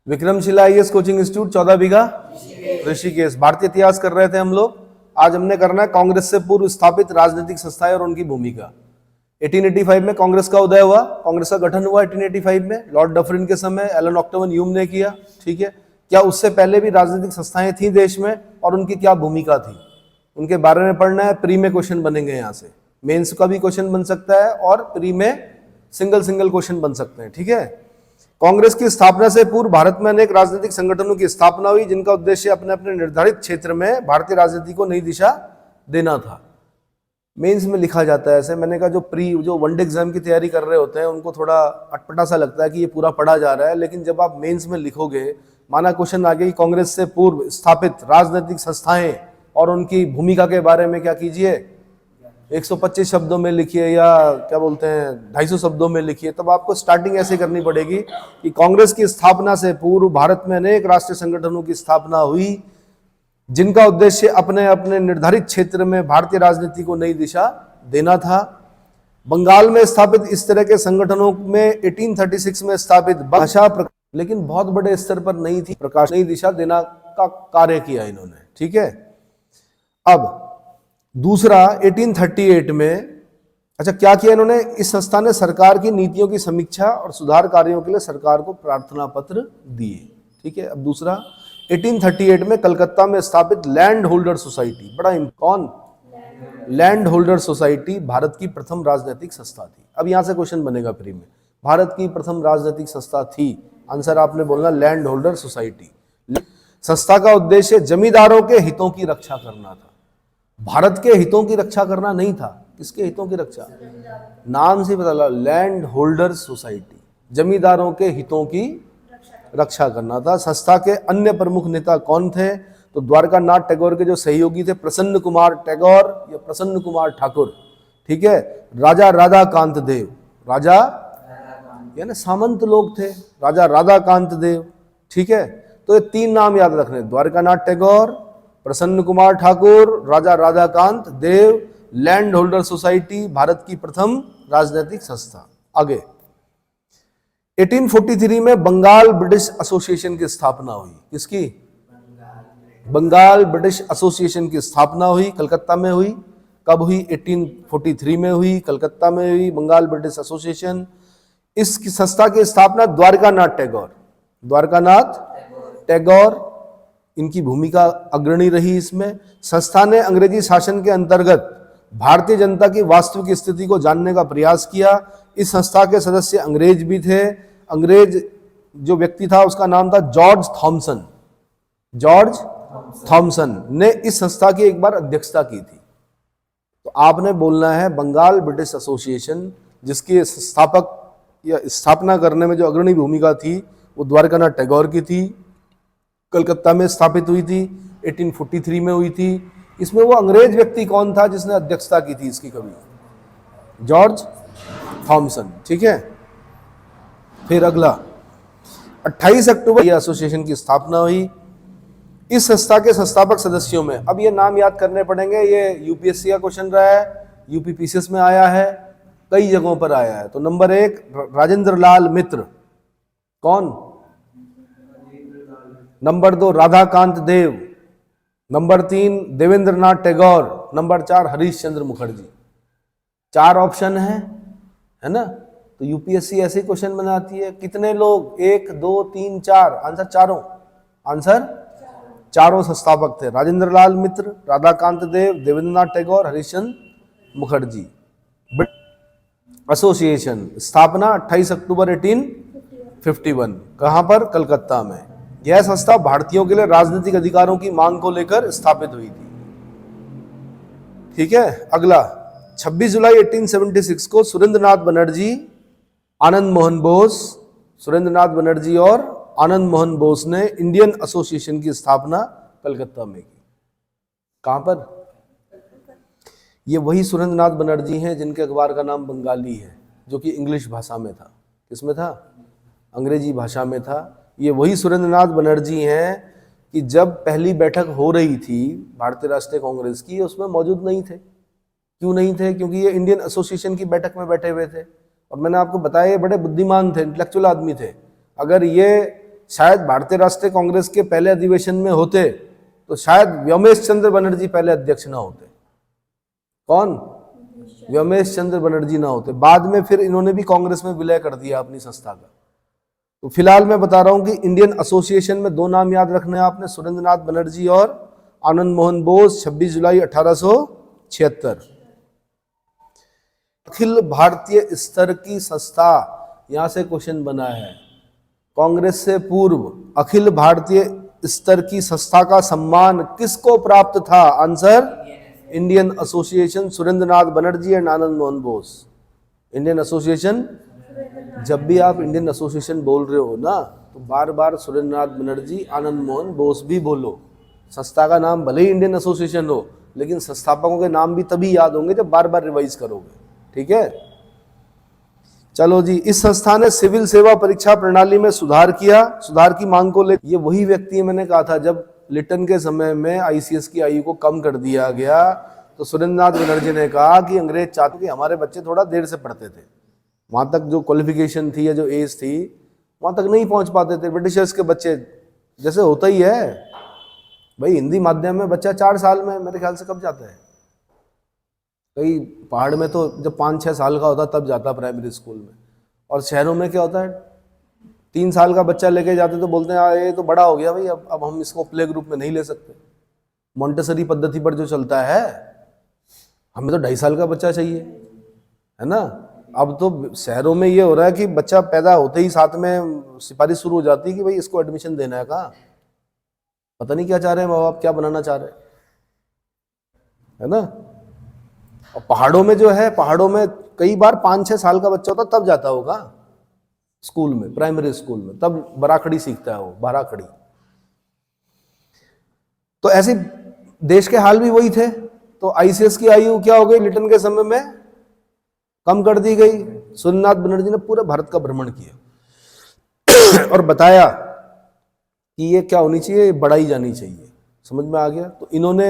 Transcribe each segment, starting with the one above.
Vikramshila IAS coaching institute 14 बीघा ऋषिकेश। भारतीय इतिहास कर रहे थे हम लोग। आज हमने करना है कांग्रेस से पूर्व स्थापित राजनीतिक संस्थाएं और उनकी भूमिका। 1885 में कांग्रेस का उदय हुआ, कांग्रेस का गठन हुआ 1885 में लॉर्ड डफरिन के समय, एलन ऑक्टोवन ह्यूम ने किया। ठीक है, क्या उससे पहले भी राजनीतिक संस्थाएं थी देश में और उनकी क्या भूमिका थी, उनके बारे में पढ़ना है। प्री में क्वेश्चन बनेंगे, यहाँ से मेंस का भी क्वेश्चन बन सकता है और प्री में सिंगल क्वेश्चन बन सकते हैं। ठीक है, कांग्रेस की स्थापना से पूर्व भारत में अनेक राजनीतिक संगठनों की स्थापना हुई, जिनका उद्देश्य अपने अपने निर्धारित क्षेत्र में भारतीय राजनीति को नई दिशा देना था। मेंस में लिखा जाता है ऐसे। मैंने कहा जो वनडे एग्जाम की तैयारी कर रहे होते हैं उनको थोड़ा अटपटा सा लगता है कि ये पूरा पढ़ा जा रहा है, लेकिन जब आप मेंस में लिखोगे, माना क्वेश्चन आ गया कि कांग्रेस से पूर्व स्थापित राजनीतिक संस्थाएं और उनकी भूमिका के बारे में क्या कीजिए, 125 शब्दों में लिखिए या क्या बोलते हैं 250 शब्दों में लिखिए। तब आपको स्टार्टिंग ऐसे करनी पड़ेगी कि कांग्रेस की स्थापना से पूर्व भारत में अनेक राष्ट्रीय संगठनों की स्थापना हुई, जिनका उद्देश्य अपने अपने निर्धारित क्षेत्र में भारतीय राजनीति को नई दिशा देना था। बंगाल में स्थापित इस तरह के संगठनों में 1836 में स्थापित भाषा, लेकिन बहुत बड़े स्तर पर नहीं थी, प्रकाश नई दिशा देना का कार्य किया इन्होंने। ठीक है, अब दूसरा 1838 में, अच्छा क्या किया इन्होंने, इस संस्था ने सरकार की नीतियों की समीक्षा और सुधार कार्यों के लिए सरकार को प्रार्थना पत्र दिए। ठीक है, अब दूसरा 1838 में कलकत्ता में स्थापित लैंड होल्डर सोसाइटी, बड़ा कौन, लैंड होल्डर सोसाइटी भारत की प्रथम राजनीतिक संस्था थी। अब यहां से क्वेश्चन बनेगा प्री में, भारत की प्रथम राजनीतिक संस्था थी, आंसर आपने बोलना लैंड होल्डर सोसाइटी। संस्था का उद्देश्य जमींदारों के हितों की रक्षा करना था। भारत के हितों की रक्षा करना नहीं था, किसके हितों की रक्षा, नाम से पता लगा, लैंड होल्डर सोसाइटी, जमींदारों के हितों की रक्षा करना था। संस्था के अन्य प्रमुख नेता कौन थे, तो द्वारका नाथ टैगोर के जो सहयोगी थे प्रसन्न कुमार टैगोर या प्रसन्न कुमार ठाकुर। ठीक है, राजा राधाकांत देव, राजा यानी सामंत लोग थे, राजा राधाकांत देव। ठीक है, तो ये तीन नाम याद रखने, द्वारका नाथ टैगोर, प्रसन्न कुमार ठाकुर, राजा राधाकांत देव, लैंड होल्डर सोसाइटी भारत की प्रथम राजनीतिक संस्था। आगे 1843 में बंगाल ब्रिटिश एसोसिएशन की स्थापना हुई, किसकी, बंगाल ब्रिटिश एसोसिएशन की स्थापना हुई, कलकत्ता में हुई। कब हुई, 1843 में हुई, कलकत्ता में हुई बंगाल ब्रिटिश एसोसिएशन। इस संस्था की स्थापना द्वारका नाथ टैगोर इनकी भूमिका अग्रणी रही। इसमें संस्था ने अंग्रेजी शासन के अंतर्गत भारतीय जनता की वास्तविक स्थिति को जानने का प्रयास किया। इस संस्था के सदस्य अंग्रेज भी थे। अंग्रेज जो व्यक्ति था उसका नाम था जॉर्ज थॉमसन ने इस संस्था की एक बार अध्यक्षता की थी। तो आपने बोलना है बंगाल ब्रिटिश एसोसिएशन, जिसके संस्थापक या स्थापना करने में जो अग्रणी भूमिका थी वो द्वारका नाथ टैगोर की थी, कलकत्ता में स्थापित हुई थी, 1843 में हुई थी। इसमें वो अंग्रेज व्यक्ति कौन था जिसने अध्यक्षता की थी इसकी, कभी, जॉर्ज थॉमसन। ठीक है, फिर अगला 28 अक्टूबर यह एसोसिएशन की स्थापना हुई। इस संस्था के संस्थापक सदस्यों में, अब ये नाम याद करने पड़ेंगे, ये यूपीएससी का क्वेश्चन रहा है, यूपीपीसीएस में आया है, कई जगहों पर आया है। तो नंबर 1 राजेंद्र लाल मित्र, कौन, नंबर 2 राधाकांत देव, number 3 Devendra Nath Tagore, number 4 Harish Chandra Mukherjee. 4 option है ना। तो यूपीएससी ऐसे क्वेश्चन बनाती है, कितने लोग, 1 2 3 4, आंसर चारों, आंसर चारों संस्थापक थे, राजेंद्र लाल मित्र, राधाकांत देव, देवेंद्र नाथ टैगोर, हरीश चंद्र मुखर्जी। एसोसिएशन स्थापना 28 अक्टूबर 1851, कहां पर, कलकत्ता में। यह संस्था भारतीयों के लिए राजनीतिक अधिकारों की मांग को लेकर स्थापित हुई थी। ठीक है, अगला 26 जुलाई 1876 को सुरेंद्रनाथ बनर्जी और आनंद मोहन बोस ने इंडियन एसोसिएशन की स्थापना कलकत्ता में की। कहां पर, ये वही सुरेंद्रनाथ बनर्जी हैं जिनके अखबार का नाम बंगाली है, जो कि इंग्लिश भाषा में था, किसमें था, अंग्रेजी भाषा में था। ये वही सुरेंद्रनाथ बनर्जी हैं कि जब पहली बैठक हो रही थी भारतीय राष्ट्रीय कांग्रेस की, उसमें मौजूद नहीं थे। क्यों नहीं थे, क्योंकि ये इंडियन एसोसिएशन की बैठक में बैठे हुए थे। और मैंने आपको बताया ये बड़े बुद्धिमान थे, इंटेलेक्चुअल आदमी थे। अगर ये शायद भारतीय राष्ट्रीय कांग्रेस के पहले अधिवेशन में होते तो शायद व्योमेश चंद्र बनर्जी पहले अध्यक्ष ना होते। कौन? व्योमेश चंद्र बनर्जी ना होते। बाद में फिर इन्होंने भी कांग्रेस में विलय कर दिया अपनी संस्था का। तो फिलहाल मैं बता रहा हूं कि इंडियन एसोसिएशन में 2 नाम याद रखने हैं आपने, सुरेंद्रनाथ बनर्जी और आनंद मोहन बोस, 26 जुलाई 1876। अखिल भारतीय स्तर की संस्था, यहां से क्वेश्चन बना है। कांग्रेस से पूर्व अखिल भारतीय स्तर की संस्था का सम्मान किसको प्राप्त था? Answer Indian association, Surendranath Banerjee and Anand Mohan Bose. Indian association, जब भी आप इंडियन एसोसिएशन बोल रहे हो ना तो बार बार सुरेंद्रनाथ बनर्जी, आनंद मोहन बोस भी बोलो। संस्था का नाम भले ही इंडियन एसोसिएशन हो, लेकिन संस्थापकों के नाम भी तभी याद होंगे जब बार बार रिवाइज करोगे। ठीक है, चलो जी। इस संस्था ने सिविल सेवा परीक्षा प्रणाली में सुधार किया। सुधार की मांग को ले, ये वही व्यक्ति है, मैंने कहा था जब लिटन के समय में आईसीएस की आयु को कम कर दिया गया तो सुरेंद्रनाथ बनर्जी ने कहा कि अंग्रेज चाहते कि हमारे बच्चे थोड़ा देर से पढ़ते थे, वहां तक जो क्वालिफिकेशन थी या जो एज थी वहां तक नहीं पहुंच पाते थे। ब्रिटिशर्स के बच्चे जैसे होता ही है भाई, हिंदी माध्यम में बच्चा 4 साल में मेरे ख्याल से कब जाता है, कई पहाड़ में तो जब 5-6 साल का होता तब जाता प्राइमरी स्कूल में, और शहरों में क्या होता है 3 साल का बच्चा लेके जाते तो बोलते हैं ये तो बड़ा हो गया भाई, अब हम इसको प्ले ग्रुप में नहीं ले सकते। मॉन्टेसरी पद्धति पर जो चलता है, हमें तो 2.5 साल का बच्चा चाहिए, है ना। अब तो शहरों में ये हो रहा है कि बच्चा पैदा होते ही साथ में सिफारिश शुरू हो जाती है कि भाई इसको एडमिशन देना है। कहाँ, पता नहीं क्या चाह रहे हैं माँ बाप, क्या बनाना चाह रहे हैं, है ना। और पहाड़ों में जो है, पहाड़ों में कई बार 5-6 साल का बच्चा होता तब जाता होगा स्कूल में, प्राइमरी स्कूल में, तब बराखड़ी सीखता है वो, बाराखड़ी। तो ऐसे देश के हाल भी वही थे। तो आईसीएस की आयु क्या हो गई, लिटन के समय में कम कर दी गई। सुरेंद्रनाथ बनर्जी ने पूरे भारत का भ्रमण किया और बताया कि ये क्या होनी चाहिए, बढ़ाई जानी चाहिए। समझ में आ गया। तो इन्होंने,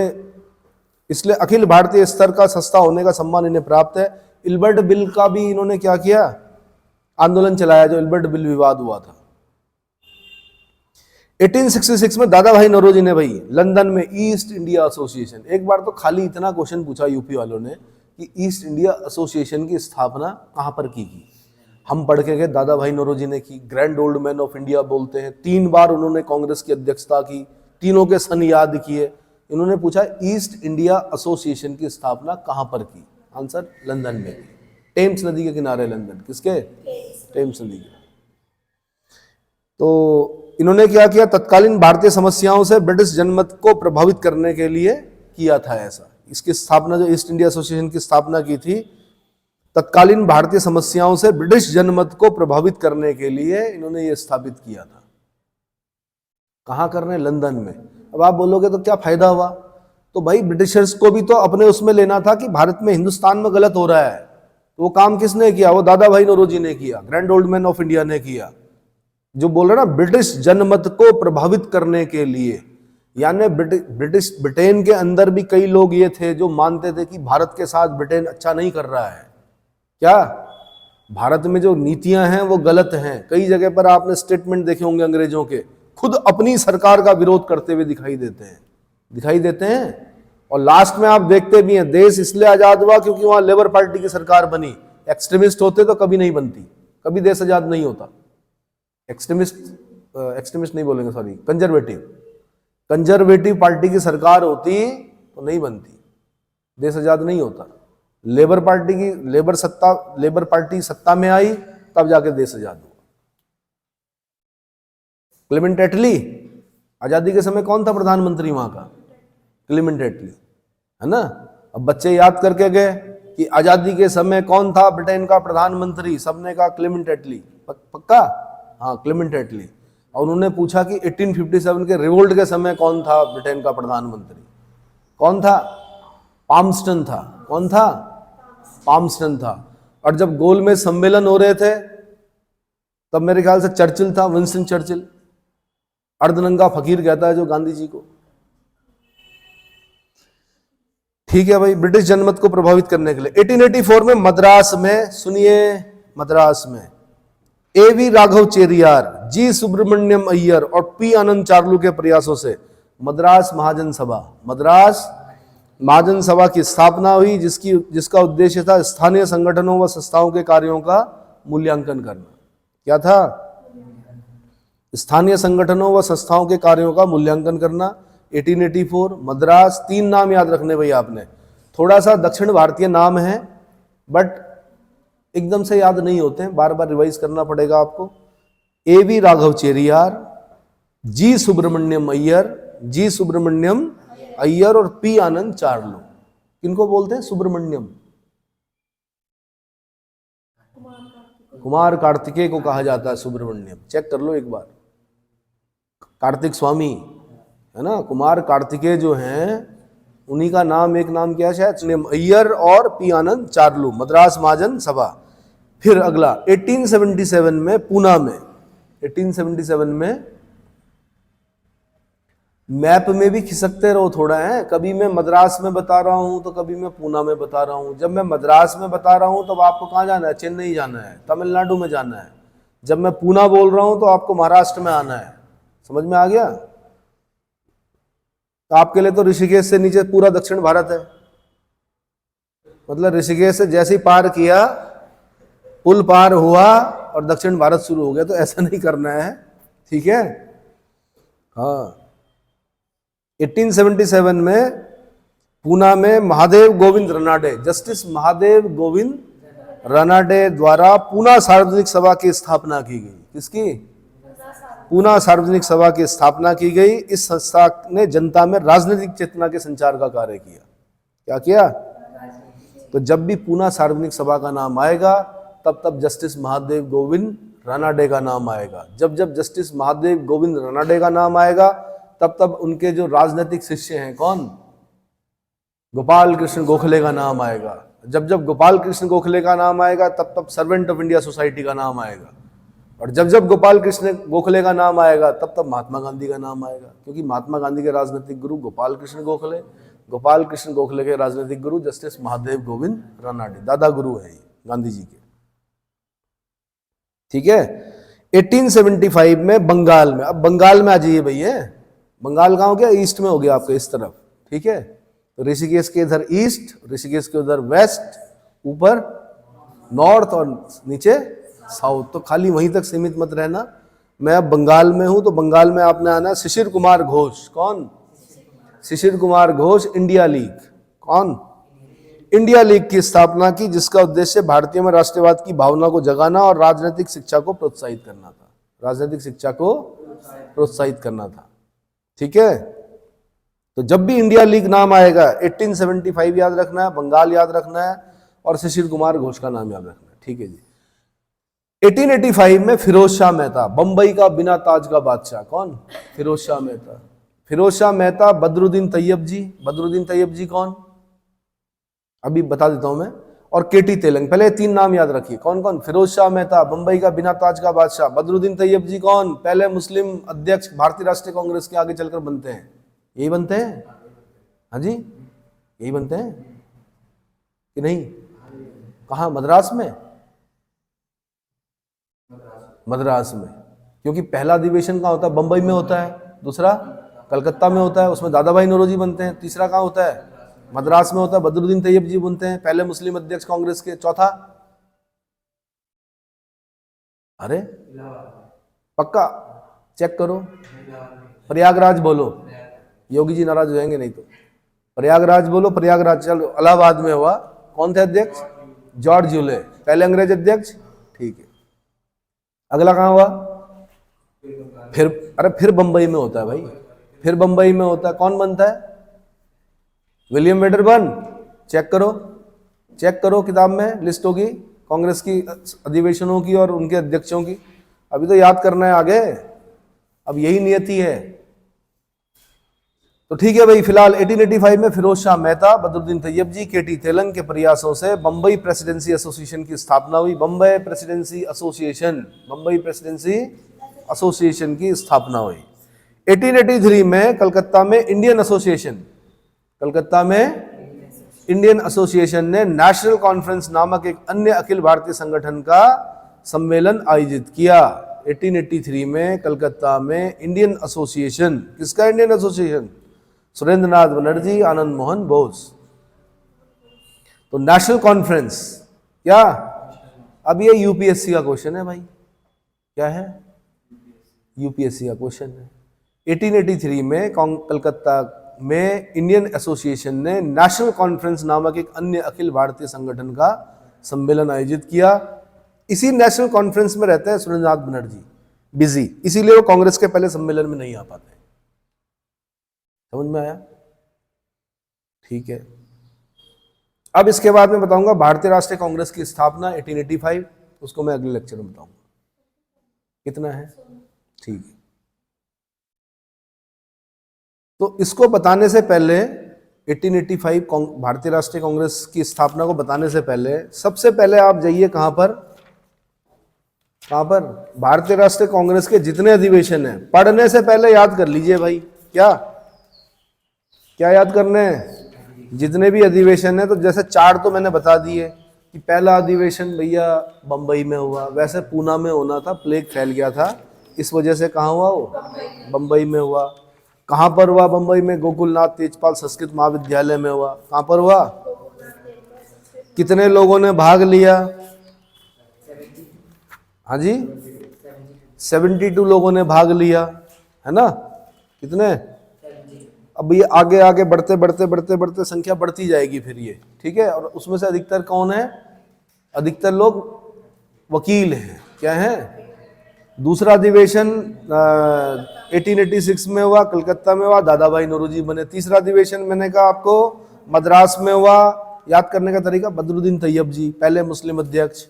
इसलिए अखिल भारतीय स्तर का संस्था होने का सम्मान इन्हें प्राप्त है। इल्बर्ट बिल का भी इन्होंने क्या किया, आंदोलन चलाया, जो इल्बर्ट बिल विवाद हुआ था। 1866 में दादा भाई नौरोजी ने भाई लंदन में ईस्ट इंडिया एसोसिएशन, एक बार तो खाली इतना क्वेश्चन पूछा यूपी वालों ने कि ईस्ट इंडिया एसोसिएशन की स्थापना कहां पर की गई। हम पढ़ के गए दादा भाई नौरोजी ने की, grand old man of India बोलते हैं। 3 बार उन्होंने कांग्रेस की अध्यक्षता की, तीनों के सन याद किए। इन्होंने पूछा ईस्ट इंडिया एसोसिएशन की स्थापना कहां पर की, आंसर लंदन में की, टेम्स नदी के किनारे लंदन। किसके? टेम्स नदी के। तो इन्होंने क्या किया, तत्कालीन भारतीय समस्याओं से ब्रिटिश जनमत को प्रभावित करने के लिए किया था ऐसा। इसकी स्थापना, जो ईस्ट इंडिया एसोसिएशन की स्थापना की थी, तत्कालीन भारतीय समस्याओं से ब्रिटिश जनमत को प्रभावित करने के लिए इन्होंने ये स्थापित किया था। कहां करने? लंदन में। अब आप बोलोगे तो क्या फायदा हुआ? तो भाई ब्रिटिशर्स को भी तो अपने उसमें लेना था कि भारत में, हिंदुस्तान में गलत हो रहा है। तो वो काम किसने किया? वो दादा भाई नौरोजी ने किया, grand old man of India ने किया। जो बोल रहा ना, ब्रिटिश जनमत को प्रभावित करने के लिए, यानी ब्रिटेन के अंदर भी कई लोग ये थे जो मानते थे कि भारत के साथ ब्रिटेन अच्छा नहीं कर रहा है। क्या भारत में जो नीतियां हैं वो गलत हैं। कई जगह पर आपने स्टेटमेंट देखे होंगे अंग्रेजों के, खुद अपनी सरकार का विरोध करते हुए दिखाई देते हैं। और लास्ट में आप देखते भी हैं, देश इसलिए आजाद हुआ क्योंकि वहां लेबर पार्टी की सरकार बनी। एक्सट्रीमिस्ट होते तो कभी नहीं बनती, कभी देश आजाद नहीं होता। एक्सट्रीमिस्ट नहीं बोलेंगे, सॉरी, कंजर्वेटिव पार्टी की सरकार होती तो नहीं बनती, देश आजाद नहीं होता। लेबर पार्टी सत्ता में आई तब जाके देश आजाद हुआ। क्लेमेंट एटली, आजादी के समय कौन था प्रधानमंत्री वहां का? क्लेमेंट एटली, है ना। अब बच्चे याद करके गए कि आजादी के समय कौन था ब्रिटेन का प्रधानमंत्री, सबने कहा क्लेमेंट एटली। पक्का? हाँ, क्लेमेंट एटली। और उन्होंने पूछा कि 1857 के रिवोल्ट के समय कौन था ब्रिटेन का प्रधानमंत्री? कौन था? पाल्मस्टन था। कौन था? पाल्मस्टन था। और जब गोल में सम्मेलन हो रहे थे तब मेरे ख्याल से चर्चिल था, विंस्टन चर्चिल, अर्धनंगा फकीर कहता है जो गांधी जी को। ठीक है भाई, ब्रिटिश जनमत को प्रभावित करने के लिए 1884 में मद्रास में, सुनिए, मद्रास में A.V. राघव चेरियार, जी सुब्रमण्यम अय्यर और पी आनंद चार्लू के प्रयासों से मद्रास महाजन सभा की स्थापना हुई, जिसका उद्देश्य था स्थानीय संगठनों व संस्थाओं के कार्यों का मूल्यांकन करना। क्या था? स्थानीय संगठनों व संस्थाओं के कार्यों का मूल्यांकन करना। 1884 मद्रास। 3 नाम याद रखने भाई आपने, थोड़ा सा दक्षिण भारतीय नाम है बट एकदम से याद नहीं होते हैं, बार बार रिवाइज करना पड़ेगा आपको। A.V. राघव चेरियार, जी सुब्रमण्यम अय्यर और पी आनंद चार्लू। किनको बोलते हैं सुब्रमण्यम? कुमार कार्तिकेय को कहा जाता है सुब्रमण्यम। चेक कर लो एक बार, कार्तिक स्वामी है ना, कुमार कार्तिकेय जो हैं उन्हीं का नाम, एक नाम क्या है शायद, अय्यर और पी आनंद चार्लू, मद्रास महाजन सभा। फिर अगला 1877 में पूना में, 1877 में, मैप में भी खिसकते रहो थोड़ा है, कभी मैं मद्रास में बता रहा हूं तो कभी मैं पूना में बता रहा हूं। जब मैं मद्रास में बता रहा हूं तब आपको कहां जाना है? चेन्नई जाना है, तमिलनाडु में जाना है। जब मैं पूना बोल रहा हूं तो आपको महाराष्ट्र में आना है। समझ में आ गया? तो आपके लिए तो ऋषिकेश से नीचे पूरा दक्षिण भारत है, मतलब ऋषिकेश से जैसे ही पार किया, पुल पार हुआ और दक्षिण भारत शुरू हो गया, तो ऐसा नहीं करना है, ठीक है? हाँ, 1877 में पूना में महादेव गोविंद रनाडे, जस्टिस महादेव गोविंद रनाडे द्वारा पूना सार्वजनिक सभा की स्थापना की गई। किसकी? पूना सार्वजनिक सभा की स्थापना की गई। इस संस्था ने जनता में राजनीतिक चेतना के संचार का कार्य किया। क्या किया? तो जब भी पूना सार्वजनिक सभा का नाम आएगा तब तब जस्टिस महादेव गोविंद रनाडे का नाम आएगा। जब जब जस्टिस महादेव गोविंद रनाडे का नाम आएगा तब तब उनके जो राजनीतिक शिष्य हैं, कौन? गोपाल कृष्ण गोखले का नाम आएगा। जब जब गोपाल कृष्ण गोखले का नाम आएगा तब तब सर्वेंट ऑफ इंडिया सोसाइटी का नाम आएगा। और जब जब गोपाल कृष्ण गोखले का नाम आएगा तब तब महात्मा गांधी का नाम आएगा, क्योंकि महात्मा गांधी के राजनीतिक गुरु गोपाल कृष्ण गोखले, गोपाल कृष्ण गोखले के राजनीतिक गुरु जस्टिस महादेव गोविंद रनाडे, दादा गुरु है ये गांधी जी के। ठीक है। 1875 में बंगाल में, अब बंगाल में आ जाइए भैया, बंगाल कहाँ हो गया? ईस्ट में हो गया आपके इस तरफ, ठीक है। तो ऋषिकेश के इधर ईस्ट, ऋषिकेश के उधर वेस्ट, ऊपर नॉर्थ और नीचे साउथ। तो खाली वहीं तक सीमित मत रहना। मैं अब बंगाल में हूं तो बंगाल में आपने आना शिशिर कुमार घोष। कौन? शिशिर कुमार घोष। इंडिया लीग, कौन? इंडिया लीग की स्थापना की, जिसका उद्देश्य भारतीयों में राष्ट्रवाद की भावना को जगाना और राजनीतिक शिक्षा को प्रोत्साहित करना था। राजनीतिक शिक्षा को प्रोत्साहित करना था, ठीक है। तो जब भी इंडिया लीग नाम आएगा 1875 याद रखना है, बंगाल याद रखना है और शिशिर कुमार घोष का नाम याद रखना है, ठीक है जी। 1885 में फिरोज शाह मेहता, बंबई का बिना ताज का बादशाह। कौन? फिरोज शाह मेहता। फिरोज शाह मेहता, बदरुद्दीन तैयब जी। बदरुद्दीन तैयब जी कौन? अभी बता देता हूं मैं। और केटी तेलंग। पहले 3 नाम याद रखिए। कौन कौन? फिरोज शाह मेहता, बंबई का बिना ताज का बादशाह। बदरुद्दीन तैयब जी कौन? पहले मुस्लिम अध्यक्ष भारतीय राष्ट्रीय कांग्रेस के आगे चलकर बनते हैं। यही बनते हैं? हाँ जी, यही बनते हैं कि नहीं? कहाँ? मद्रास में। मद्रास में, क्योंकि पहला अधिवेशन कहाँ होता है? बंबई में होता है, दूसरा कलकत्ता में होता है, उसमें दादा भाई नौरोजी बनते हैं, तीसरा कहाँ होता है? मद्रास में होता है, बदरुद्दीन तैयब जी बनते हैं, पहले मुस्लिम अध्यक्ष कांग्रेस के। चौथा? अरे पक्का चेक करो, प्रयागराज बोलो, योगी जी नाराज हो जाएंगे नहीं तो। प्रयागराज बोलो, प्रयागराज। चलो, इलाहाबाद में हुआ, कौन थे अध्यक्ष? जॉर्ज ह्यूले, पहले अंग्रेज अध्यक्ष, ठीक है। अगला कहाँ हुआ? फिर बंबई में होता है भाई, फिर बंबई में होता है। कौन बनता है? William Wedderburn. चेक करो, चेक करो, किताब में लिस्ट होगी कांग्रेस की अधिवेशनों की और उनके अध्यक्षों की। अभी तो याद करना है आगे, अब यही नियति है। तो ठीक है भाई, फिलहाल 1885 में फिरोज शाह मेहता, बदरुद्दीन तैयब जी, केटी तेलंग के प्रयासों से बंबई प्रेसिडेंसी एसोसिएशन की स्थापना हुई। Bombay presidency association, Bombay presidency association की स्थापना हुई। 1883 में कलकत्ता में इंडियन एसोसिएशन, कलकत्ता में इंडियन एसोसिएशन ने नेशनल कॉन्फ्रेंस नामक एक अन्य अखिल भारतीय संगठन का सम्मेलन आयोजित किया? 1883 में कलकत्ता में इंडियन एसोसिएशन, किसका इंडियन एसोसिएशन? सुरेंद्र नाथ बनर्जी, आनंद मोहन बोस। तो नेशनल कॉन्फ्रेंस क्या? अब ये यूपीएससी का क्वेश्चन है भाई, क्या है? यूपीएससी का क्वेश्चन है। 1883 में कलकत्ता में इंडियन एसोसिएशन ने नेशनल कॉन्फ्रेंस नामक एक अन्य अखिल भारतीय संगठन का सम्मेलन आयोजित किया। इसी नेशनल कॉन्फ्रेंस में रहते हैं सुरेंद्रनाथ बनर्जी, बिजी, इसीलिए वो कांग्रेस के पहले सम्मेलन में नहीं आ पाते। समझ में आया? ठीक है। अब इसके बाद मैं बताऊंगा भारतीय राष्ट्रीय कांग्रेस की स्थापना 1885, उसको मैं अगले लेक्चर में बताऊंगा। कितना है? ठीक है। तो इसको बताने से पहले 1885 भारतीय राष्ट्रीय कांग्रेस की स्थापना को बताने से पहले सबसे पहले आप जाइए कहां पर? भारतीय राष्ट्रीय कांग्रेस के जितने अधिवेशन हैं, पढ़ने से पहले याद कर लीजिए भाई। क्या याद करने हैं? जितने भी अधिवेशन है, तो जैसे 4 तो मैंने बता दिए कि पहला अधिवेशन भैया बंबई में हुआ, वैसे पूना में होना था, प्लेग फैल गया था, इस वजह से कहाँ हुआ वो? बंबई में हुआ। कहाँ पर हुआ बंबई में? गोकुलनाथ तेजपाल संस्कृत महाविद्यालय में हुआ। कहाँ पर हुआ? कितने लोगों ने भाग लिया? हाँ जी, 72 लोगों ने भाग लिया, है ना? कितने? अब ये आगे आगे बढ़ते संख्या बढ़ती जाएगी फिर ये, ठीक है। और उसमें से अधिकतर कौन है? अधिकतर लोग वकील हैं। क्या है? दूसरा अधिवेशन 1886 में हुआ, कलकत्ता में हुआ, दादा भाई नौरोजी बने। तीसरा अधिवेशन मैंने कहा आपको मद्रास में हुआ। याद करने का तरीका, बदरुद्दीन तैयब जी पहले मुस्लिम अध्यक्ष,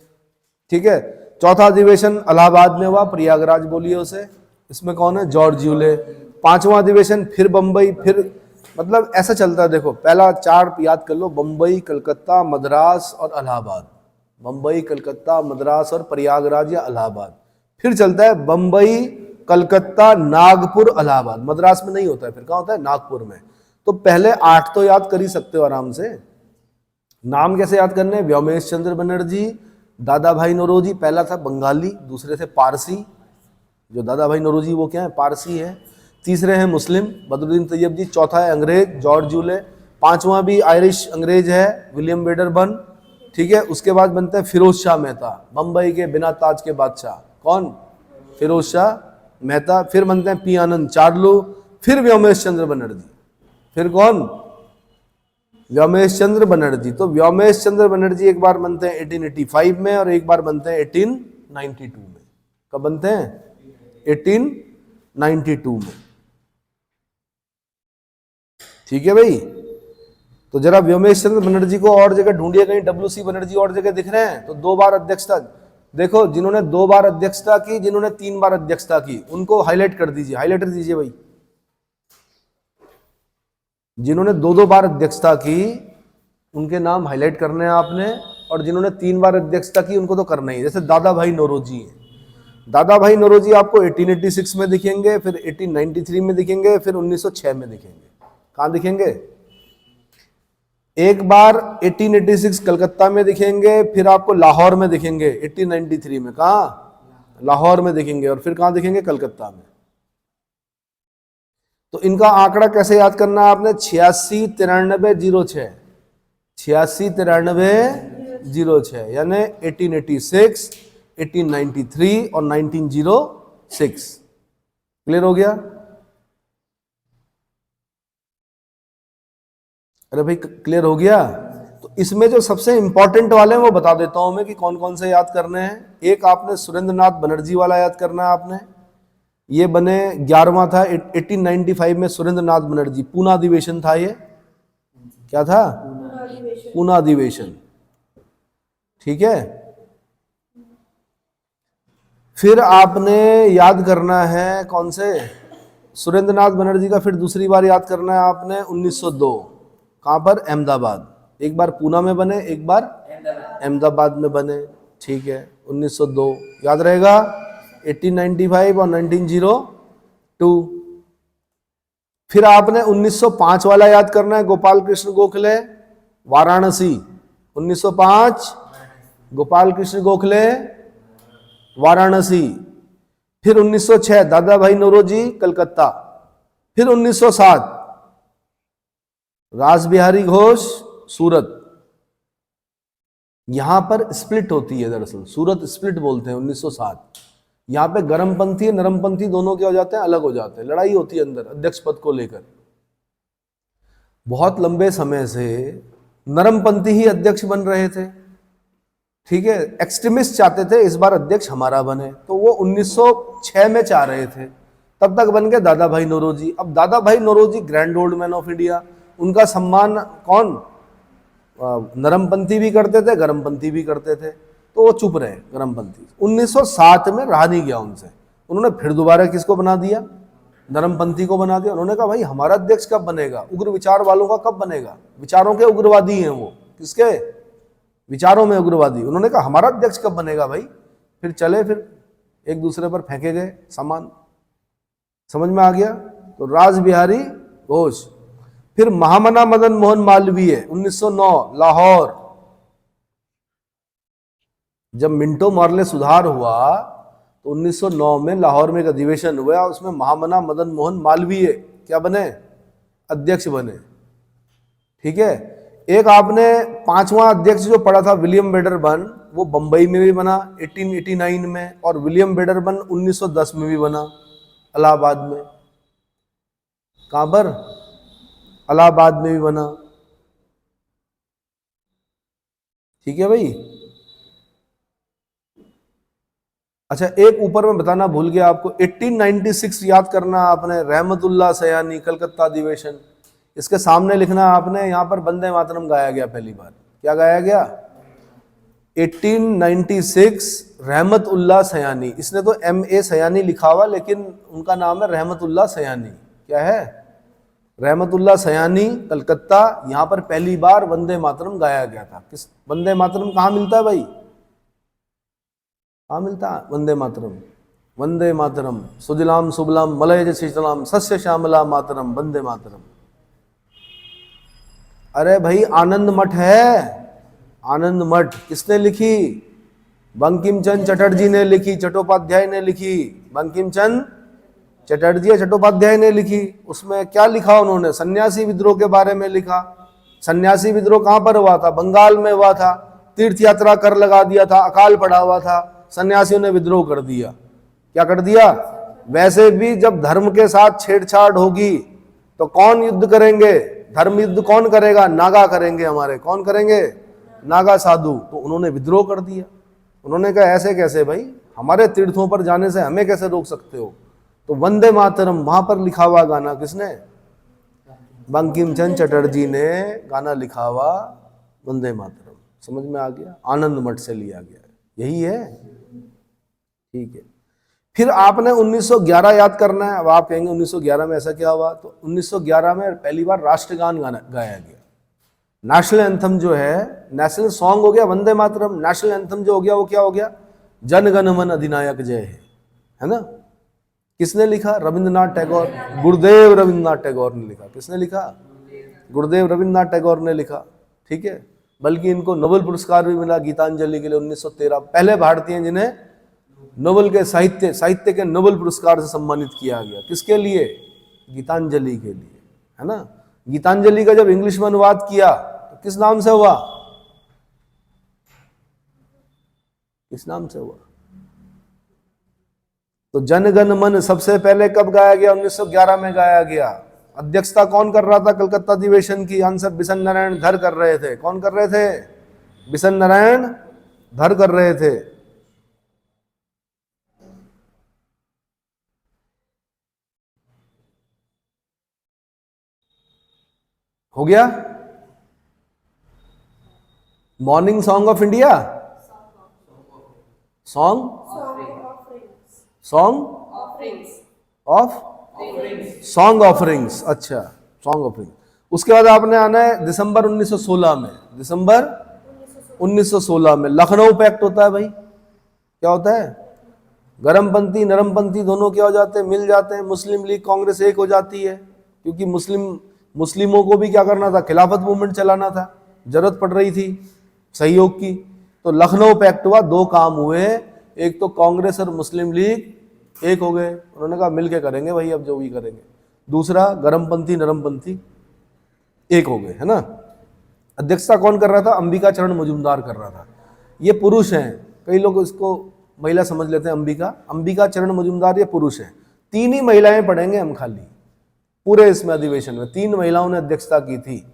ठीक है। चौथा अधिवेशन इलाहाबाद में हुआ, प्रयागराज बोलिए उसे, इसमें कौन है? George Yule. 5वां अधिवेशन फिर बंबई, फिर मतलब ऐसा चलता है। देखो पहला 4 याद कर लो, बंबई, कलकत्ता, मद्रास और इलाहाबाद। बंबई, कलकत्ता, मद्रास और प्रयागराज या इलाहाबाद। फिर चलता है बंबई, कलकत्ता, नागपुर, इलाहाबाद। मद्रास में नहीं होता है, फिर कहाँ होता है? नागपुर में। तो पहले 8 तो याद कर ही सकते हो आराम से। नाम कैसे याद करने? व्योमेश चंद्र बनर्जी, दादा भाई नौरोजी, पहला था बंगाली, दूसरे थे पारसी। जो दादा भाई नौरोजी वो क्या है? पारसी है। तीसरे हैं मुस्लिम, बदरुद्दीन तैयब जी। चौथा है अंग्रेज, जॉर्ज यूले। 5वां भी आयरिश अंग्रेज है, विलियम वेडरबर्न, ठीक है। उसके बाद बनते हैं फिरोज शाह मेहता, बंबई के बिना ताज के बादशाह। कौन? फिरोज शाह मेहता। फिर बनते हैं पी आनंद चार्लू, फिर व्योमेश चंद्र बनर्जी। फिर कौन? व्योमेश चंद्र बनर्जी। तो व्योमेश चंद्र बनर्जी एक बार बनते हैं 1885 में और एक बार बनते हैं 1892 में। कब बनते हैं? 1892 में, ठीक है भाई। तो जरा व्योमेश चंद्र बनर्जी को और जगह ढूंढिए, कहीं WC बनर्जी और जगह दिख रहे हैं? तो 2 बार अध्यक्षता, देखो जिन्होंने 2 बार अध्यक्षता की, जिन्होंने 3 बार अध्यक्षता की, उनको हाईलाइट कर दीजिए, हाईलाइटर दीजिए भाई। जिन्होंने 2 बार अध्यक्षता की उनके नाम हाईलाइट करने हैं आपने, और जिन्होंने 3 बार अध्यक्षता की उनको तो करना ही। जैसे दादा भाई नौरोजी हैं, दादा भाई नौरोजी आपको 1886 में दिखेंगे, फिर 1893 में दिखेंगे, फिर 1906 में दिखेंगे। कहाँ दिखेंगे? एक बार 1886 कलकत्ता में दिखेंगे, फिर आपको लाहौर में दिखेंगे 1893 में। कहाँ? लाहौर में दिखेंगे। और फिर कहाँ दिखेंगे? कलकत्ता में। तो इनका आंकड़ा कैसे याद करना है आपने? 869306, 869306, यानी 1886, 1893 और 1906। क्लियर हो गया? अरे भाई क्लियर हो गया? तो इसमें जो सबसे इंपॉर्टेंट वाले हैं वो बता देता हूं मैं कि कौन कौन से याद करने हैं। एक आपने सुरेंद्रनाथ बनर्जी वाला याद करना है आपने, ये बने 11वां था 1895 में। सुरेंद्रनाथ बनर्जी, पूना अधिवेशन था ये। क्या था? पूना अधिवेशन, ठीक है। फिर आपने याद करना है कौन से? सुरेंद्रनाथ बनर्जी का फिर दूसरी बार याद करना है आपने 1902। कहाँ पर? अहमदाबाद। एक बार पूना में बने, एक बार अहमदाबाद में बने, ठीक है। 1902 याद रहेगा। 1895 और 1902। फिर आपने 1905 वाला याद करना है, गोपाल कृष्ण गोखले, वाराणसी। 1905 गोपाल कृष्ण गोखले वाराणसी, फिर 1906 दादा भाई नौरोजी कलकत्ता, फिर 1907 रास बिहारी घोष सूरत। यहां पर स्प्लिट होती है, दरअसल सूरत स्प्लिट बोलते हैं 1907। यहां पे गर्मपंथी नरमपंथी दोनों क्या हो जाते हैं, अलग हो जाते हैं, लड़ाई होती है अंदर अध्यक्ष पद को लेकर। बहुत लंबे समय से नरमपंथी ही अध्यक्ष बन रहे थे, ठीक है। एक्सट्रीमिस्ट चाहते थे इस बार अध्यक्ष हमारा बने, तो वो 1906 में चाह रहे थे, तब तक बन गए दादा भाई नौरोजी। अब Dadabhai Naoroji grand old man of India, उनका सम्मान कौन, नरमपंथी भी करते थे गर्मपंथी भी करते थे, तो वो चुप रहे गर्मपंथी। 1907 में रहा नहीं गया उनसे, उन्होंने फिर दोबारा किसको बना दिया, नरमपंथी को बना दिया। उन्होंने कहा भाई हमारा अध्यक्ष कब बनेगा, उग्र विचार वालों का कब बनेगा, विचारों के उग्रवादी हैं वो, किसके विचारों में उग्रवादी। उन्होंने कहा हमारा अध्यक्ष कब बनेगा भाई, फिर चले, फिर एक दूसरे पर फेंके गए सामान। समझ में आ गया। तो रास बिहारी घोष, फिर महामना मदन मोहन मालवीय 1909 लाहौर। जब मिंटो मॉर्ले सुधार हुआ तो 1909 में लाहौर में एक अधिवेशन हुआ, उसमें महामना मदन मोहन मालवीय क्या बने, अध्यक्ष बने, ठीक है। एक आपने पांचवा अध्यक्ष जो पढ़ा था विलियम वेडरबर्न, वो बंबई में भी बना 1889 में, और विलियम वेडरबर्न 1910 में भी बना इलाहाबाद में। कहां पर, इलाहाबाद में भी बना, ठीक है भाई। अच्छा एक ऊपर में बताना भूल गया आपको, 1896 याद करना आपने, रहमतुल्लाह सयानी कलकत्ता अधिवेशन। इसके सामने लिखना आपने, यहां पर वंदे मातरम गाया गया पहली बार। क्या गाया गया, 1896 रहमतुल्लाह सयानी। इसने तो MA सयानी लिखा हुआ, लेकिन उनका नाम है रहमतुल्लाह सयानी। क्या है, रहमतुल्लाह सयानी कलकत्ता। यहां पर पहली बार वंदे मातरम गाया गया था। किस, वंदे मातरम कहां मिलता है भाई, कहां मिलता है वंदे मातरम, वंदे मातरम सुजलाम सुबलाम मलयज शीतलाम सस्य श्यामला मातरम वंदे मातरम। अरे भाई आनंद मठ है, आनंद मठ किसने लिखी, बंकिम चंद्र चटर्जी ने लिखी, चट्टोपाध्याय ने लिखी, बंकिम चंद्र चटर्जी या चट्टोपाध्याय ने लिखी। उसमें क्या लिखा उन्होंने, सन्यासी विद्रोह के बारे में लिखा। सन्यासी विद्रोह कहां पर हुआ था, बंगाल में हुआ था। तीर्थ यात्रा कर लगा दिया था, अकाल पड़ा हुआ था, सन्यासियों ने विद्रोह कर दिया। क्या कर दिया, वैसे भी जब धर्म के साथ छेड़छाड़ होगी तो कौन युद्ध करेंगे, धर्म युद्ध कौन करेगा, नागा करेंगे हमारे, कौन करेंगे, नागा साधु। तो उन्होंने विद्रोह कर दिया। उन्होंने कहा ऐसे कैसे भाई, हमारे तीर्थों पर जाने से हमें कैसे रोक सकते हो। तो वंदे मातरम वहां पर लिखा हुआ गाना किसने, बंकिम चंद्र चटर्जी ने गाना लिखा हुआ वंदे मातरम। समझ में आ गया, आनंद मठ से लिया गया, यही है, ठीक है। फिर आपने 1911 याद करना है। अब आप कहेंगे 1911 में ऐसा क्या हुआ, तो 1911 में पहली बार राष्ट्रगान गाया गया। नेशनल एंथम जो है, नेशनल सॉन्ग हो गया वंदे मातरम, नेशनल एंथम जो हो गया वो क्या हो गया, जन गण मन अधिनायक जय है ना। किसने लिखा, रविंद्रनाथ टैगोर, गुरुदेव रविंद्रनाथ टैगोर ने लिखा। किसने लिखा, गुरुदेव रविंद्रनाथ टैगोर ने लिखा, ठीक है। बल्कि इनको नोबेल पुरस्कार भी मिला गीतांजलि के लिए 1913। पहले भारतीय जिन्हें नोबेल के साहित्य के नोबेल पुरस्कार से सम्मानित किया गया। किसके लिए, गीतांजलि के लिए, है ना। गीतांजलि का जब इंग्लिश में अनुवाद किया तो किस नाम से हुआ, किस नाम से हुआ, तो जन गण मन सबसे पहले कब गाया गया, 1911 में गाया गया। अध्यक्षता कौन कर रहा था कलकत्ता अधिवेशन की, आंसर बिशन नारायण धर कर रहे थे। कौन कर रहे थे, बिशन नारायण धर कर रहे थे। हो गया, morning song of India, song song offerings, अच्छा सॉन्ग ऑफरिंग्स। उसके बाद आपने आना है दिसंबर 1916 में, दिसंबर 1916 में लखनऊ पैक्ट होता है भाई। क्या होता है, गर्मपंथी नरमपंथी दोनों क्या हो जाते हैं, मिल जाते हैं। मुस्लिम लीग कांग्रेस एक हो जाती है, क्योंकि मुस्लिमों को भी क्या करना था, खिलाफत मूवमेंट चलाना था, जरूरत पड़ रही थी सहयोग की। तो लखनऊ पैक्ट हुआ, दो काम हुए, एक तो कांग्रेस और मुस्लिम लीग एक हो गए, उन्होंने कहा मिलके करेंगे भाई, अब जो भी करेंगे। दूसरा गरमपंथी नरमपंथी एक हो गए, है ना। अध्यक्षता कौन कर रहा था? अंबिका चरण मजूमदार कर रहा था। ये पुरुष हैं, कई लोग इसको महिला समझ लेते हैं। अंबिका चरण मजूमदार ये पुरुष हैं। 3 ही महिलाएं पढ़ेंगे हम खाली पूरे इसमें अधिवेशन में। 3 महिलाओं ने अध्यक्षता की थी।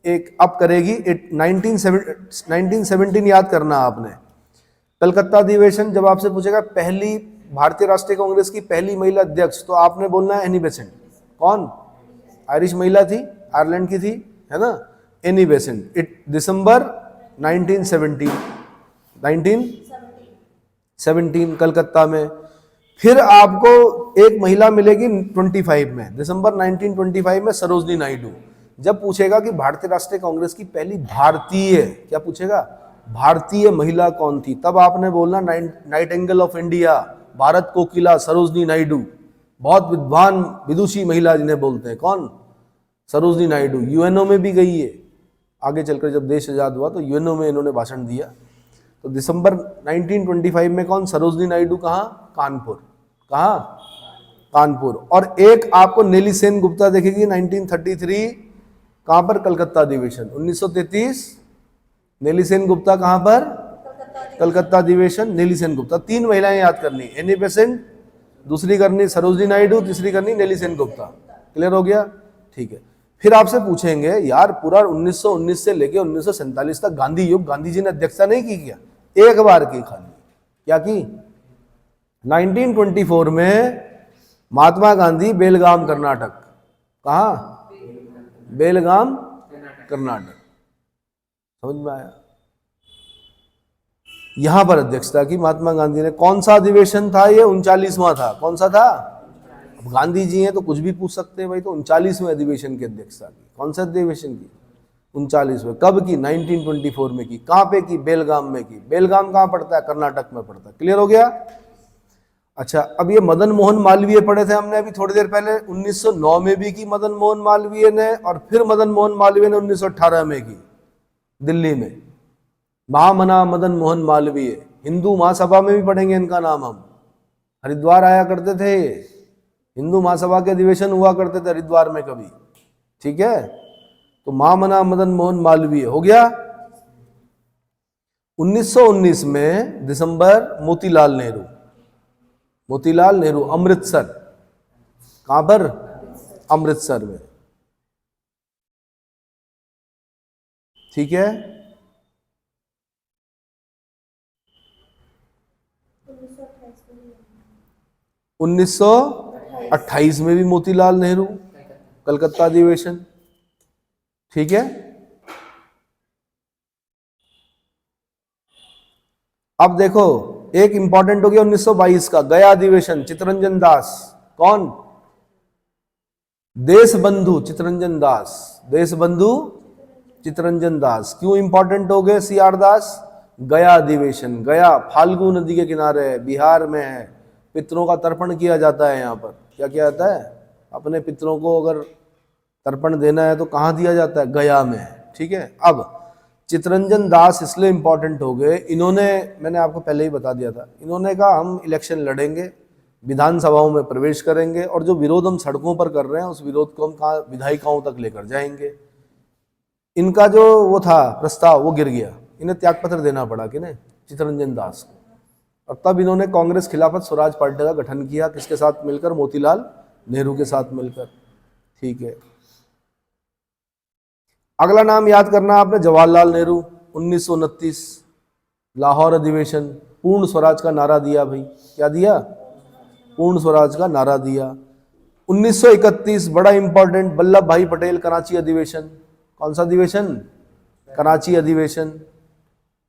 एक अब करेगी 1917 याद करना आपने। कलकत्ता अधिवेशन जब आपसे पूछेगा पहली भारतीय राष्ट्रीय कांग्रेस की पहली महिला अध्यक्ष, तो आपने बोलना है एनी बेसेंट। कौन? आयरिश महिला थी, आयरलैंड की थी, है ना, एनी बेसेंट। दिसंबर 1917 कलकत्ता में। फिर आपको एक महिला मिलेगी 25 में, दिसंबर 1925 में सरोजनी नायडू। जब पूछेगा कि भारतीय राष्ट्रीय कांग्रेस की पहली भारतीय, क्या पूछेगा, भारतीय महिला कौन थी, तब आपने बोलना नाइटिंगेल ऑफ इंडिया, भारत कोकिला सरोजनी नायडू। बहुत विद्वान विदुषी महिला जिन्हें बोलते हैं। कौन? सरोजनी नायडू। यूएनओ में भी गई है। आगे चलकर जब देश आजाद हुआ तो यूएनओ में इन्होंने भाषण दिया। तो दिसंबर 1925 में कौन? सरोजनी नायडू। कहाँ? कानपुर। कहाँ? कानपुर। और एक आपको नेली सेन गुप्ता देखेगी 1933, कहाँ पर? कलकत्ता अधिवेशन 1933। नेली सेन गुप्ता कहाँ पर? कलकत्ता अधिवेशन, नेली सेन गुप्ता। 3 महिलाएं याद करनी, एनी बेसेंट, दूसरी करनी सरोजनी नायडू, तीसरी करनी नेली सेन गुप्ता। क्लियर हो गया? ठीक है। फिर आपसे पूछेंगे यार पूरा 1919 से लेके 1947 तक गांधी युग, गांधी जी ने अध्यक्षता नहीं की क्या? एक बार की खाली। क्या की? 1924 में महात्मा गांधी बेलगाम कर्नाटक। कहाँ? बेलगाम कर्नाटक। समझ में आया? यहां पर अध्यक्षता की महात्मा गांधी ने। कौन सा अधिवेशन था ये? 39वां था। कौन सा था? अब गांधी जी हैं तो कुछ भी पूछ सकते हैं भाई। तो 39वें अधिवेशन की अध्यक्षता की। कौन सा अधिवेशन की? 39वें। कब की? 1924 में की। कहां पे की? बेलगाम में की। बेलगाम कहां पड़ता है? कर्नाटक में पड़ता है। क्लियर हो गया? अच्छा, अब ये मदन मोहन मालवीय पढ़े थे हमने अभी थोड़ी देर पहले। 1909 में भी की मदन मोहन मालवीय ने, और फिर मदन मोहन मालवीय ने 1918 में की दिल्ली में। महामना मदन मोहन मालवीय। हिंदू महासभा में भी पढ़ेंगे इनका नाम हम। हरिद्वार आया करते थे, हिंदू महासभा के अधिवेशन हुआ करते थे हरिद्वार में कभी। ठीक है, तो महामना मदन मोहन मालवीय हो गया। 1919 में दिसंबर मोतीलाल नेहरू। मोतीलाल नेहरू अमृतसर। कहां पर? अमृतसर में। ठीक है। 1928 में भी मोतीलाल नेहरू, कलकत्ता अधिवेशन। ठीक है। अब देखो एक इंपॉर्टेंट हो गया 1922 का गया अधिवेशन, चित्तरंजन दास। कौन? देशबंधु चित्तरंजन दास। देशबंधु चित्तरंजन दास। क्यों इंपॉर्टेंट हो गए सीआर दास? गया अधिवेशन। गया फाल्गु नदी के किनारे बिहार में है। पितरों का तर्पण किया जाता है यहाँ पर। क्या किया जाता है? अपने पितरों को अगर तर्पण देना है तो कहाँ दिया जाता है? गया में। ठीक है। अब चित्तरंजन दास इसलिए इंपॉर्टेंट हो गए, इन्होंने, मैंने आपको पहले ही बता दिया था, इन्होंने कहा हम इलेक्शन लड़ेंगे, विधानसभाओं में प्रवेश करेंगे, और जो विरोध हम सड़कों पर कर रहे हैं उस विरोध को हम कहाँ विधायिकाओं तक लेकर जाएंगे। इनका जो वो था प्रस्ताव वो गिर गया, इन्हें त्यागपत्र देना पड़ा। किन्हें? चित्तरंजन दास को। और तब इन्होंने कांग्रेस खिलाफत स्वराज पार्टी का गठन किया। किसके साथ मिलकर? मोतीलाल नेहरू के साथ मिलकर। ठीक है। अगला नाम याद करना आपने, जवाहरलाल नेहरू। 1929 लाहौर अधिवेशन, पूर्ण स्वराज का नारा दिया भाई। क्या दिया? पूर्ण स्वराज का नारा दिया। 1931 बड़ा इंपॉर्टेंट, वल्लभ भाई पटेल कराची अधिवेशन। कौन सा अधिवेशन? कराची अधिवेशन।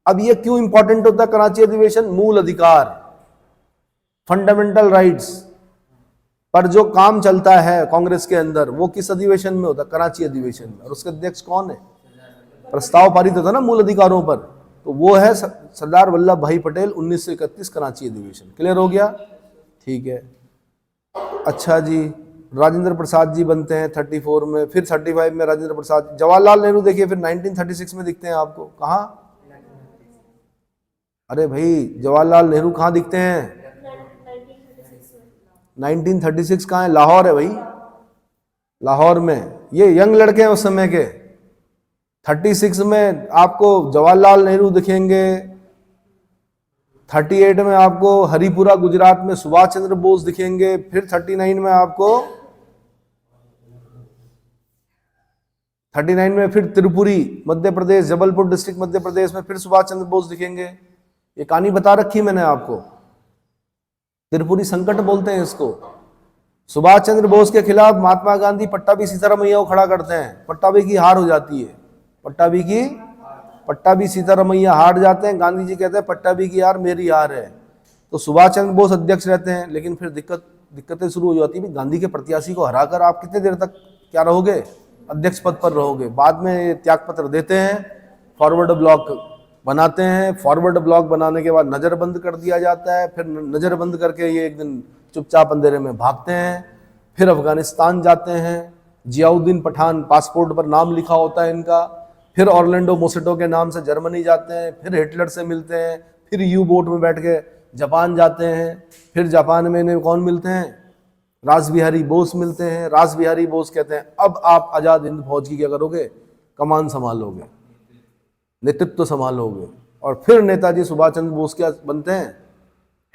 अब ये क्यों इंपॉर्टेंट होता है कराची अधिवेशन? मूल अधिकार, फंडामेंटल राइट्स पर जो काम चलता है कांग्रेस के अंदर वो किस अधिवेशन में होता है? कराची अधिवेशन में। और उसके अध्यक्ष कौन है? प्रस्ताव पारित होता ना मूल अधिकारों पर, तो वो है सरदार वल्लभ भाई पटेल। 1931 कराची अधिवेशन। क्लियर हो गया? ठीक है। अच्छा जी, राजेंद्र प्रसाद जी बनते हैं 34 में, फिर 35 में राजेंद्र प्रसाद। जवाहरलाल नेहरू देखिए फिर 1936 में दिखते हैं आपको। कहाँ? अरे भाई जवाहरलाल नेहरू कहाँ दिखते हैं? 1936 कहाँ है? लाहौर है भाई, लाहौर में। ये यंग लड़के हैं उस समय के। 36 में आपको जवाहरलाल नेहरू दिखेंगे, 38 में आपको हरिपुरा गुजरात में सुभाष चंद्र बोस दिखेंगे, फिर 39 में आपको 39 में फिर त्रिपुरी मध्य प्रदेश, जबलपुर डिस्ट्रिक्ट मध्य प्रदेश में फिर सुभाष चंद्र बोस दिखेंगे। ये कहानी बता रखी मैंने आपको, त्रिपुरी संकट बोलते हैं इसको। सुभाष चंद्र बोस के खिलाफ महात्मा गांधी पट्टाभी सीतारामैया को खड़ा करते हैं, पट्टाभी की हार हो जाती है, पट्टाभी सीतारामैया हार जाते हैं। गांधी जी कहते हैं पट्टाभी की हार मेरी हार है। तो सुभाष चंद्र बोस अध्यक्ष रहते हैं, लेकिन फिर दिक्कतें शुरू हो जाती है। गांधी के प्रत्याशी को हराकर आप कितने देर तक क्या रहोगे, अध्यक्ष पद पर रहोगे। बाद में त्याग पत्र देते हैं, फॉरवर्ड ब्लॉक बनाते हैं। फॉरवर्ड ब्लॉक बनाने के बाद नज़रबंद कर दिया जाता है। फिर नज़रबंद करके ये एक दिन चुपचाप अंधेरे में भागते हैं, फिर अफगानिस्तान जाते हैं। जियाउद्दीन पठान पासपोर्ट पर नाम लिखा होता है इनका। फिर ऑर्लैंडो मोसेटो के नाम से जर्मनी जाते हैं, फिर हिटलर से मिलते हैं, फिर यू बोट में बैठ के जापान जाते हैं। फिर जापान में इन्हें कौन मिलते हैं? रास बिहारी बोस मिलते हैं। रास बिहारी बोस कहते हैं अब आप आज़ाद हिंद फौज की क्या करोगे, कमान संभालोगे, नेतृत्व संभालोगे। और फिर नेताजी सुभाष चंद्र बोस क्या बनते हैं?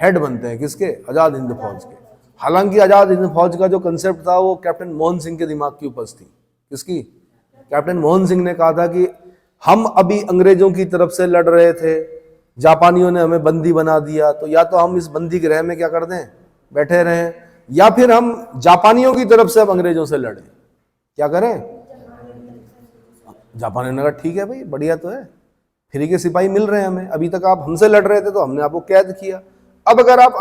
हेड बनते हैं किसके? आज़ाद हिंद फौज के। हालांकि आज़ाद हिंद फौज का जो कंसेप्ट था वो कैप्टन मोहन सिंह के दिमाग की उपज थी। किसकी? कैप्टन मोहन सिंह ने कहा था कि हम अभी अंग्रेजों की तरफ से लड़ रहे थे, जापानियों ने हमें बंदी बना दिया, तो या तो हम इस बंदी गृह में क्या कर दें, बैठे रहें, या फिर हम जापानियों की तरफ से अब अंग्रेजों से लड़ें। क्या करें? जापानियों ने कहा ठीक है भाई, बढ़िया तो है, फ्री के सिपाही मिल रहे हैं हमें, अभी तक आप हमसे लड़ रहे थे तो हमने आपको कैद किया, अब अगर आप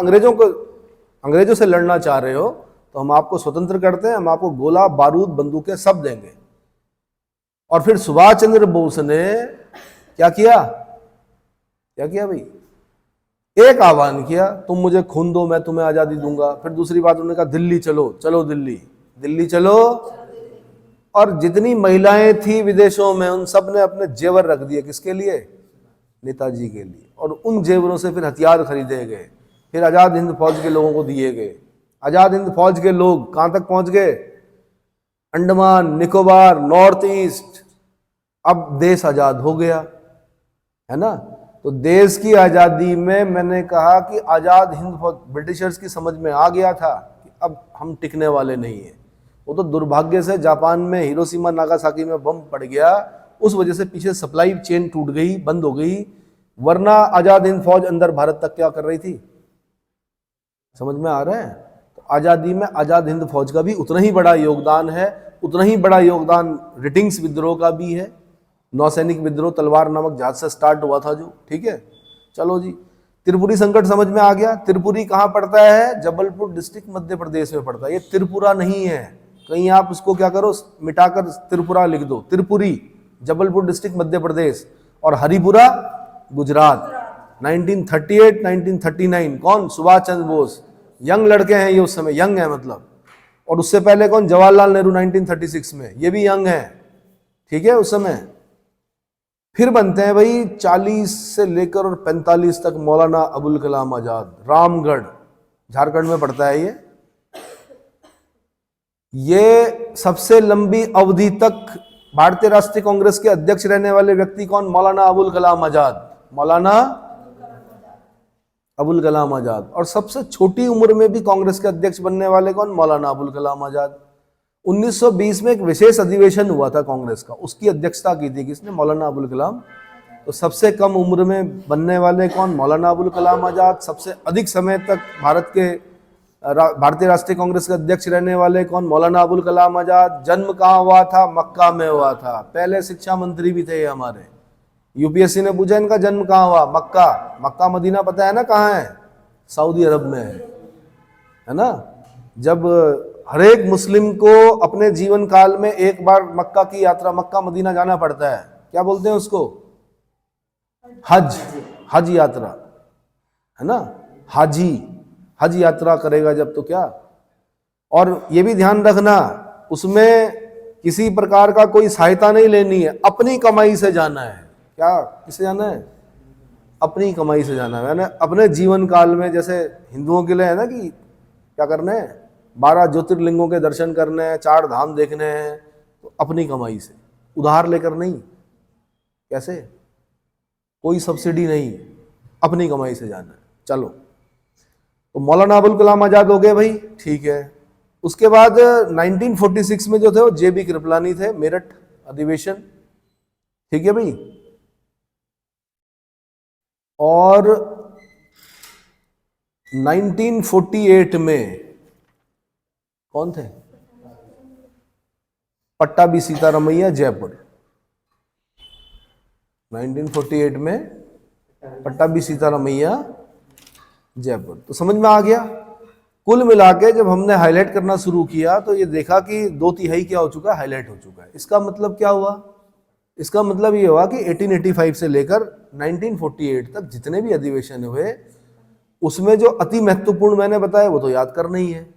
अंग्रेजों से लड़ना चाह रहे हो तो हम आपको स्वतंत्र करते हैं, हम आपको गोला बारूद बंदूकें सब देंगे। और फिर सुभाष चंद्र बोस ने क्या किया भाई? एक आह्वान किया, तुम मुझे खून दो मैं तुम्हें आजादी दूंगा। फिर दूसरी बात उन्होंने कहा दिल्ली चलो दिल्ली चलो। और जितनी महिलाएं थी विदेशों में उन सब ने अपने जेवर रख दिए। किसके लिए? नेताजी के लिए। और उन जेवरों से फिर हथियार खरीदे गए, फिर आजाद हिंद फौज के लोगों को दिए गए। आजाद हिंद फौज के लोग कहां तक पहुंच गए? Andaman Nicobar, north east. अब देश आजाद हो गया है ना। तो देश की आजादी में मैंने कहा कि आजाद हिंद फौज, ब्रिटिशर्स की समझ में आ गया था कि अब हम टिकने वाले नहीं है। वो तो दुर्भाग्य से जापान में हिरोशिमा नागासाकी में बम पड़ गया, उस वजह से पीछे सप्लाई चेन टूट गई, बंद हो गई, वरना आजाद हिंद फौज अंदर भारत तक क्या कर रही थी? समझ में आ रहा है? तो आजादी में आजाद हिंद फौज का भी उतना ही बड़ा योगदान है। उतना ही बड़ा योगदान रिटिंग्स विद्रोह का भी है, नौसैनिक विद्रोह, तलवार नामक जहाज से स्टार्ट हुआ था जो। ठीक है, चलो जी, त्रिपुरी संकट समझ में आ गया। त्रिपुरी कहाँ पड़ता है? जबलपुर डिस्ट्रिक्ट मध्य प्रदेश में पड़ता है। ये त्रिपुरा नहीं है, कहीं आप उसको क्या करो, मिटाकर त्रिपुरा लिख दो। त्रिपुरी जबलपुर डिस्ट्रिक्ट मध्य प्रदेश और हरिपुरा गुजरात। 1938 1939 कौन? सुभाष चंद्र बोस। यंग लड़के हैं ये, उस समय यंग है मतलब। और उससे पहले कौन? जवाहरलाल नेहरू 1936 में, ये भी यंग है। ठीक है, उस समय। फिर बनते हैं भाई 40 से लेकर और 45 तक मौलाना अबुल कलाम आजाद। रामगढ़ झारखंड में पड़ता है ये सबसे लंबी अवधि तक भारतीय राष्ट्रीय कांग्रेस के अध्यक्ष रहने वाले व्यक्ति कौन? मौलाना अबुल कलाम आजाद। मौलाना अबुल कलाम आजाद। और सबसे छोटी उम्र में भी कांग्रेस के अध्यक्ष बनने वाले कौन? मौलाना अबुल कलाम आजाद। 1920 में एक विशेष अधिवेशन हुआ था कांग्रेस का, उसकी अध्यक्षता की थी किसने? मौलाना अबुल कलाम। तो सबसे कम उम्र में बनने वाले कौन? मौलाना अबुल कलाम आजाद। सबसे अधिक समय तक भारतीय राष्ट्रीय कांग्रेस के अध्यक्ष रहने वाले कौन? मौलाना अबुल कलाम आजाद। जन्म कहाँ हुआ था? मक्का में हुआ था। पहले शिक्षा मंत्री भी थे ये हमारे। यूपीएससी ने पूछा इनका जन्म कहाँ हुआ? मक्का मदीना पता है ना कहाँ है? सऊदी अरब में है ना। जब हर एक मुस्लिम को अपने जीवन काल में एक बार मक्का की यात्रा, मक्का मदीना जाना पड़ता है, क्या बोलते हैं उसको? हज यात्रा है ना। हज यात्रा करेगा जब तो क्या। और ये भी ध्यान रखना, उसमें किसी प्रकार का कोई सहायता नहीं लेनी है, अपनी कमाई से जाना है। क्या? किससे जाना है? अपनी कमाई से जाना है। मैंने अपने जीवन काल में, जैसे हिंदुओं के लिए है ना कि क्या करना है, 12 ज्योतिर्लिंगों के दर्शन करने हैं, 4 धाम देखने हैं, तो अपनी कमाई से, उधार लेकर नहीं। कैसे? कोई सब्सिडी नहीं, अपनी कमाई से जाना है। चलो, तो मौलाना अबुल कलाम आजाद हो गए भाई, ठीक है। उसके बाद 1946 में जो थे वो JB कृपलानी थे, मेरठ अधिवेशन, ठीक है भाई। और 1948 में कौन थे? पट्टाभी सीतारमैया, जयपुर। 1948 में पट्टाभी सीतारमैया, जयपुर। तो समझ में आ गया। कुल मिला के जब हमने हाईलाइट करना शुरू किया तो ये देखा कि 2/3 क्या हो चुका है, हाईलाइट हो चुका है। इसका मतलब क्या हुआ? इसका मतलब ये हुआ कि 1885 से लेकर 1948 तक जितने भी अधिवेशन हुए, उसमें जो अति महत्वपूर्ण मैंने बताया वो तो याद करना ही है।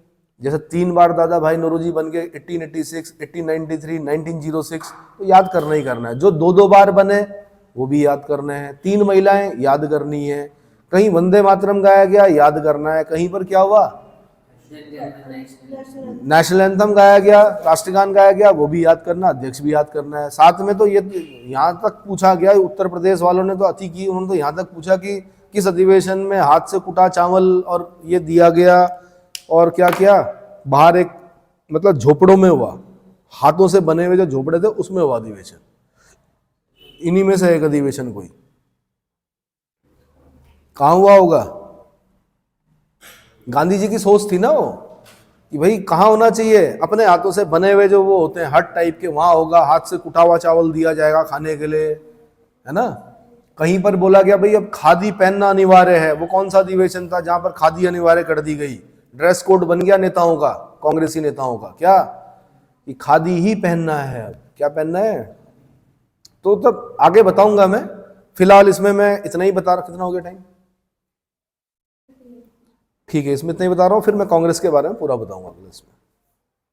जैसे 3 बार दादा भाई नौरोजी बन गए, 1886, 1893, 1906, तो याद करना ही करना है। जो 2-2 बार बने वो भी याद करना है। 3 महिलाएं याद करनी है। कहीं वंदे मातरम गाया गया, याद करना है। कहीं पर क्या हुआ, नेशनल एंथम गाया गया, राष्ट्रगान गाया गया, वो भी याद करना, अध्यक्ष भी याद करना है। साथ में तो ये यहाँ तक पूछा गया, उत्तर प्रदेश वालों ने तो अति की, उन्होंने तो यहाँ तक पूछा कि किस अधिवेशन में हाथ से कुटा चावल और ये दिया गया, और क्या क्या बाहर एक मतलब झोपड़ों में हुआ, हाथों से बने हुए जो झोपड़े थे उसमें हुआ अधिवेशन। इन्हीं में से एक अधिवेशन कोई कहाँ हुआ होगा? गांधी जी की सोच थी ना वो, कि भाई कहाँ होना चाहिए, अपने हाथों से बने हुए जो वो होते हैं हट टाइप के, वहां होगा। हाथ से कुटा हुआ चावल दिया जाएगा खाने के लिए, है ना। कहीं पर बोला गया भाई अब खादी पहनना अनिवार्य है। वो कौन सा अधिवेशन था जहां पर खादी अनिवार्य कर दी गई? ड्रेस कोड बन गया नेताओं का, कांग्रेसी नेताओं का, क्या कि खादी ही पहनना है। क्या पहनना है? तो तब आगे बताऊंगा मैं, फिलहाल इसमें मैं इतना ही बता रहा। कितना हो गया टाइम? ठीक है, इसमें इतना ही बता रहा हूँ, फिर मैं कांग्रेस के बारे में पूरा बताऊंगा इसमें।